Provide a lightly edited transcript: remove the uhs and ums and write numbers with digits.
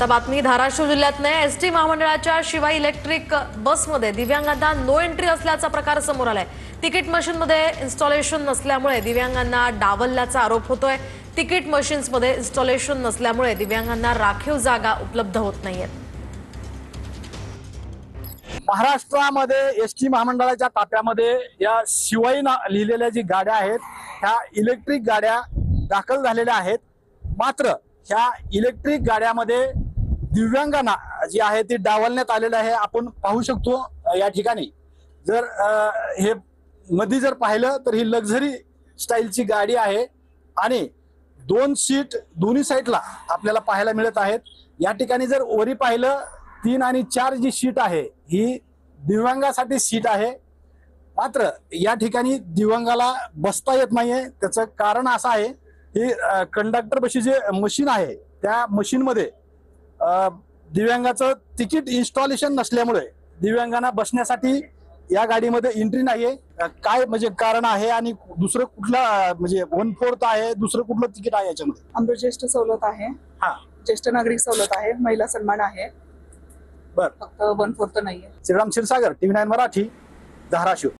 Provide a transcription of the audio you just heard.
आता बातमी धाराशिव जिल्ह्यातने एसटी महामंडळाच्या शिवाई इलेक्ट्रिक बसमध्ये दिव्यांगांना नो एंट्री असल्याचा प्रकार समोर आलाय। तिकीट मशीनमध्ये इन्स्टॉलेशन नसल्यामुळे दिव्यांगांना डावलल्याचा आरोप होतोय। तिकीट मशीन्समध्ये इन्स्टॉलेशन नसल्यामुळे दिव्यांगांना राखीव जागा उपलब्ध होत नाहीयेत। महाराष्ट्रामध्ये एसटी महामंडळाच्या ताफ्यामध्ये या शिवाई लिहिलेल्या जी गाड्या आहेत ह्या इलेक्ट्रिक गाड्या दाखल झालेल्या आहेत। मात्र ह्या इलेक्ट्रिक गाड्यामध्ये दिव्यांगांना जी आहे ती डावलण्यात आलेलं आहे। आपण पाहू शकतो या ठिकाणी जर हे मध्ये जर पाहिलं तर ही लक्झरी स्टाईलची गाडी आहे आणि 2 सीट दोन्ही साईडला आपल्याला पाहायला मिळत आहेत। या ठिकाणी जर वरी पाहिलं 3 आणि 4 जी सीट आहे ही दिव्यांगासाठी सीट आहे। मात्र या ठिकाणी दिव्यांगाला बसता येत नाहीये। त्याचं कारण असं आहे की कंडक्टर बशी जे मशीन आहे त्या मशीन मध्ये दिव्यांगाचं तिकीट इन्स्टॉलेशन नसल्यामुळे दिव्यांगांना बसण्यासाठी या गाडीमध्ये एंट्री नाहीये। काय म्हणजे कारण आहे आणि दुसरं कुठलं म्हणजे 1/4 आहे, दुसरं कुठलं तिकीट आहे याच्यामध्ये? आमचं ज्येष्ठ सवलत आहे, ज्येष्ठ नागरिक सवलत आहे, महिला सन्मान आहे। बर, फक्त 1/4 नाहीये। श्रीराम क्षीरसागर, TV9 मराठी, धाराशिव।